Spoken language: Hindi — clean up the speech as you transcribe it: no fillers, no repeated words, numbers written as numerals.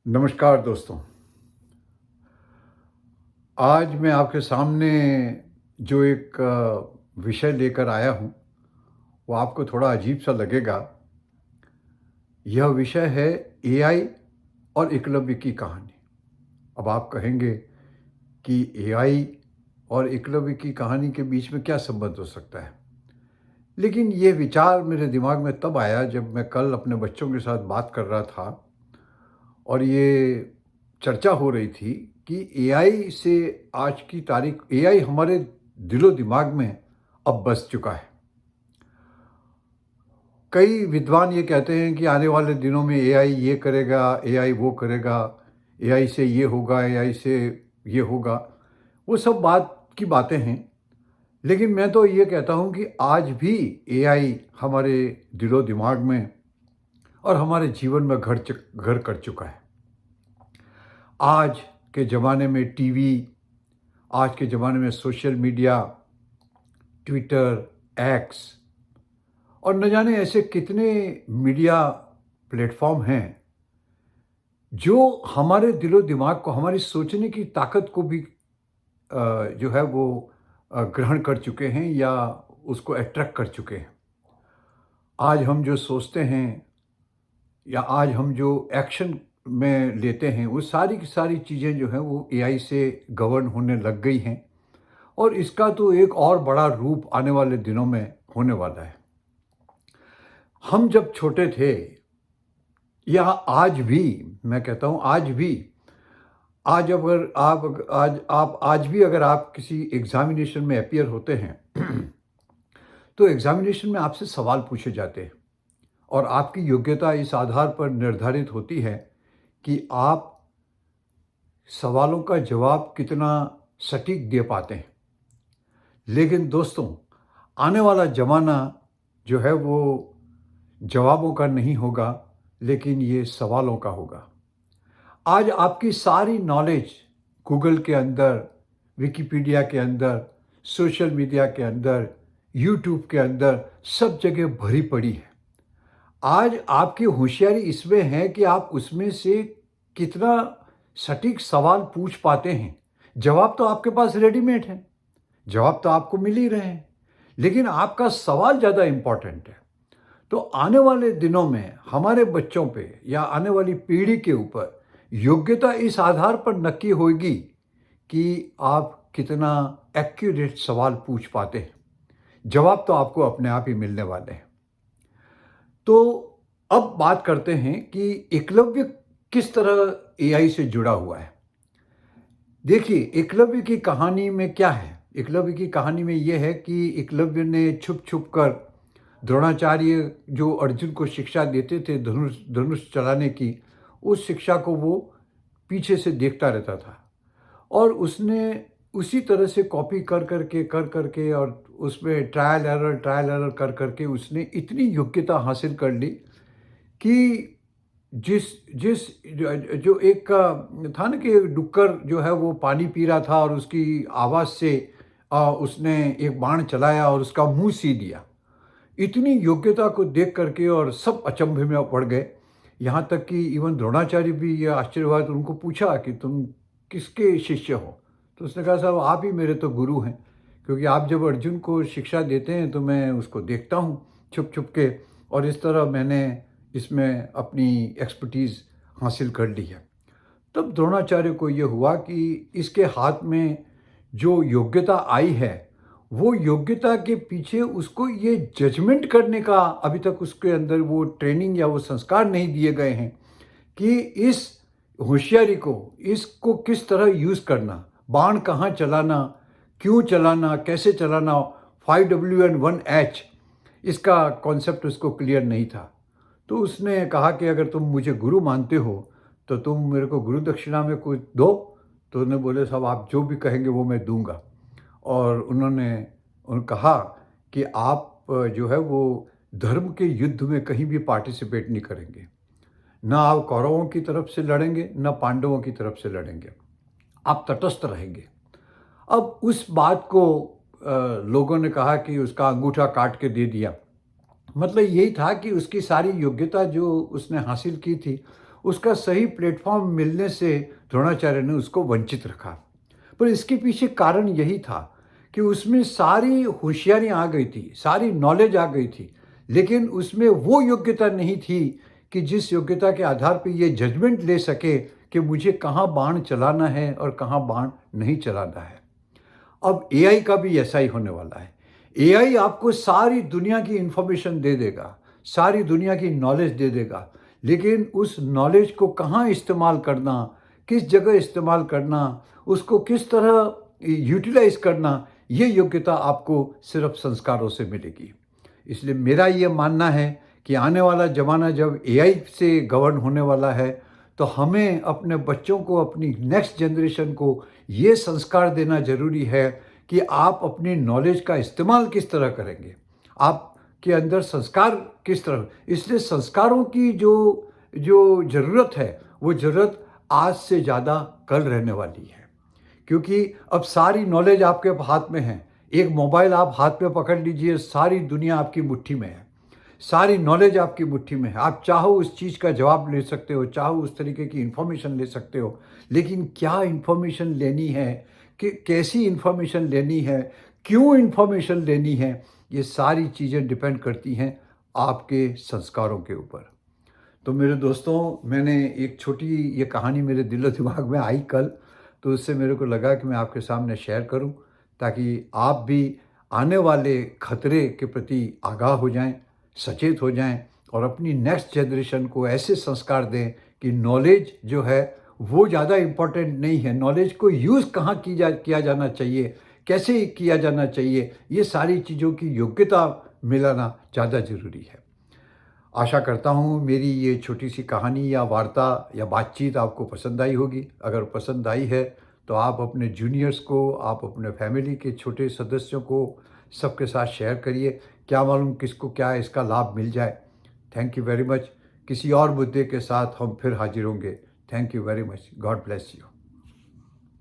नमस्कार दोस्तों। आज मैं आपके सामने जो एक विषय लेकर आया हूँ, वो आपको थोड़ा अजीब-सा लगेगा। यह विषय है एआई और एकलव्य की कहानी। अब आप कहेंगे कि एआई और एकलव्य की कहानी के बीच में क्या संबंध हो सकता है? लेकिन ये विचार मेरे दिमाग में तब आया जब मैं कल अपने बच्चों के साथ बात कर रहा था और ये चर्चा हो रही थी कि एआई से आज की तारीख एआई हमारे दिलो-दिमाग में अब बस चुका है। कई विद्वान ये कहते हैं कि आने वाले दिनों में एआई ये करेगा, एआई वो करेगा, एआई से ये होगा, एआई से ये होगा। वो सब बात की बातें हैं। लेकिन मैं तो ये कहता हूँ कि आज भी एआई हमारे दिलो-दिमाग में और हमारे जीवन में घर कर चुका है। आज के ज़माने में टीवी, आज के ज़माने में सोशल मीडिया, ट्विटर, एक्स और न जाने ऐसे कितने मीडिया प्लेटफ़ॉर्म हैं, जो हमारे दिलो-दिमाग को, हमारी सोचने की ताकत को भी जो है वो ग्रहण कर चुके हैं या उसको अट्रैक्ट कर चुके हैं। आज हम जो सोचते हैं या आज हम जो एक्शन में लेते हैं, वो सारी की सारी चीज़ें जो हैं वो एआई से गवर्न होने लग गई हैं और इसका तो एक और बड़ा रूप आने वाले दिनों में होने वाला है। हम जब छोटे थे या आज भी, मैं कहता हूँ आज भी, आज भी अगर आप किसी एग्ज़ामिनेशन में अपीयर होते हैं तो एग्ज़ामिनेशन में आपसे सवाल पूछे जाते हैं और आपकी योग्यता इस आधार पर निर्धारित होती है कि आप सवालों का जवाब कितना सटीक दे पाते हैं। लेकिन दोस्तों, आने वाला ज़माना जो है वो जवाबों का नहीं होगा, लेकिन ये सवालों का होगा। आज आपकी सारी नॉलेज गूगल के अंदर, विकिपीडिया के अंदर, सोशल मीडिया के अंदर, यूट्यूब के अंदर सब जगह भरी पड़ी है। आज आपकी होशियारी इसमें है कि आप उसमें से कितना सटीक सवाल पूछ पाते हैं। जवाब तो आपके पास रेडीमेड है, जवाब तो आपको मिल ही रहे हैं, लेकिन आपका सवाल ज़्यादा इम्पोर्टेंट है। तो आने वाले दिनों में हमारे बच्चों पे या आने वाली पीढ़ी के ऊपर योग्यता इस आधार पर नक्की होगी कि आप कितना एक्यूरेट सवाल पूछ पाते हैं। जवाब तो आपको अपने आप ही मिलने वाले हैं। तो अब बात करते हैं कि एकलव्य किस तरह एआई से जुड़ा हुआ है। देखिए, एकलव्य की कहानी में क्या है? एकलव्य की कहानी में ये है कि एकलव्य ने छुप-छुप कर द्रोणाचार्य जो अर्जुन को शिक्षा देते थे धनुष धनुष चलाने की, उस शिक्षा को वो पीछे से देखता रहता था और उसने उसी तरह से कॉपी कर कर के और उसमें ट्रायल एरर कर के उसने इतनी योग्यता हासिल कर ली कि जिस जिस जो एक था ना कि डुक्कर जो है वो पानी पी रहा था और उसकी आवाज़ से उसने एक बाण चलाया और उसका मुँह सी दिया। इतनी योग्यता को देख करके और सब अचंभे में पड़ गए। यहाँ तक कि इवन द्रोणाचार्य भी ये आश्चर्य हुआ तो उनको पूछा कि तुम किसके शिष्य हो? तो उसने कहा साहब आप ही मेरे तो गुरु हैं, क्योंकि आप जब अर्जुन को शिक्षा देते हैं तो मैं उसको देखता हूँ छुप-छुप के और इस तरह मैंने इसमें अपनी एक्सपर्टीज़ हासिल कर ली है। तब द्रोणाचार्य को ये हुआ कि इसके हाथ में जो योग्यता आई है, वो योग्यता के पीछे उसको ये जजमेंट करने का अभी तक उसके अंदर वो ट्रेनिंग या वो संस्कार नहीं दिए गए हैं कि इस होशियारी को, इसको किस तरह यूज़ करना, बाण कहाँ चलाना, क्यों चलाना, कैसे चलाना, 5W एंड 1H इसका कॉन्सेप्ट उसको क्लियर नहीं था। तो उसने कहा कि अगर तुम मुझे गुरु मानते हो तो तुम मेरे को गुरु दक्षिणा में कुछ दो। तो उन्होंने बोले साहब आप जो भी कहेंगे वो मैं दूंगा। और उन्होंने कहा कि आप जो है वो धर्म के युद्ध में कहीं भी पार्टिसिपेट नहीं करेंगे, ना आप कौरवों की तरफ से लड़ेंगे ना पांडवों की तरफ से लड़ेंगे, आप तटस्थ रहेंगे। अब उस बात को लोगों ने कहा कि उसका अंगूठा काट के दे दिया। मतलब यही था कि उसकी सारी योग्यता जो उसने हासिल की थी उसका सही प्लेटफॉर्म मिलने से द्रोणाचार्य ने उसको वंचित रखा। पर इसके पीछे कारण यही था कि उसमें सारी होशियारी आ गई थी, सारी नॉलेज आ गई थी, लेकिन उसमें वो योग्यता नहीं थी कि जिस योग्यता के आधार पे ये जजमेंट ले सके कि मुझे कहाँ बाण चलाना है और कहाँ बाण नहीं चलाना है। अब एआई का भी ऐसा ही होने वाला है। एआई आपको सारी दुनिया की इन्फॉर्मेशन दे देगा, सारी दुनिया की नॉलेज दे देगा, लेकिन उस नॉलेज को कहाँ इस्तेमाल करना, किस जगह इस्तेमाल करना, उसको किस तरह यूटिलाइज़ करना, ये योग्यता आपको सिर्फ़ संस्कारों से मिलेगी। इसलिए मेरा ये मानना है कि आने वाला ज़माना जब एआई से गवर्न होने वाला है, तो हमें अपने बच्चों को, अपनी नेक्स्ट जनरेशन को ये संस्कार देना ज़रूरी है कि आप अपनी नॉलेज का इस्तेमाल किस तरह करेंगे, आपके अंदर संस्कार किस तरह। इसलिए संस्कारों की जो जो ज़रूरत है, वो ज़रूरत आज से ज़्यादा कल रहने वाली है, क्योंकि अब सारी नॉलेज आपके हाथ में है। एक मोबाइल आप हाथ में पकड़ लीजिए, सारी दुनिया आपकी मुट्ठी में है, सारी नॉलेज आपकी मुट्ठी में है। आप चाहो उस चीज़ का जवाब ले सकते हो, चाहो उस तरीके की इन्फॉर्मेशन ले सकते हो, लेकिन क्या इन्फॉर्मेशन लेनी है, कि कैसी इन्फॉर्मेशन लेनी है, क्यों इन्फॉर्मेशन लेनी है, ये सारी चीज़ें डिपेंड करती हैं आपके संस्कारों के ऊपर। तो मेरे दोस्तों, मैंने एक छोटी ये कहानी मेरे दिलो-दिमाग में आई कल, तो उससे मेरे को लगा कि मैं आपके सामने शेयर करूं, ताकि आप भी आने वाले खतरे के प्रति आगाह हो जाएं, सचेत हो जाएं और अपनी नेक्स्ट जनरेशन को ऐसे संस्कार दें कि नॉलेज जो है वो ज़्यादा इम्पोर्टेंट नहीं है, नॉलेज को यूज़ कहाँ किया जाना चाहिए, कैसे किया जाना चाहिए, ये सारी चीज़ों की योग्यता मिलाना ज़्यादा ज़रूरी है। आशा करता हूँ मेरी ये छोटी सी कहानी या वार्ता या बातचीत आपको पसंद आई होगी। अगर पसंद आई है तो आप अपने जूनियर्स को, आप अपने फैमिली के छोटे सदस्यों को सबके साथ शेयर करिए। क्या मालूम किसको क्या इसका लाभ मिल जाए। Thank you very much. किसी और मुद्दे के साथ हम फिर हाजिर होंगे। Thank you very much. God bless you.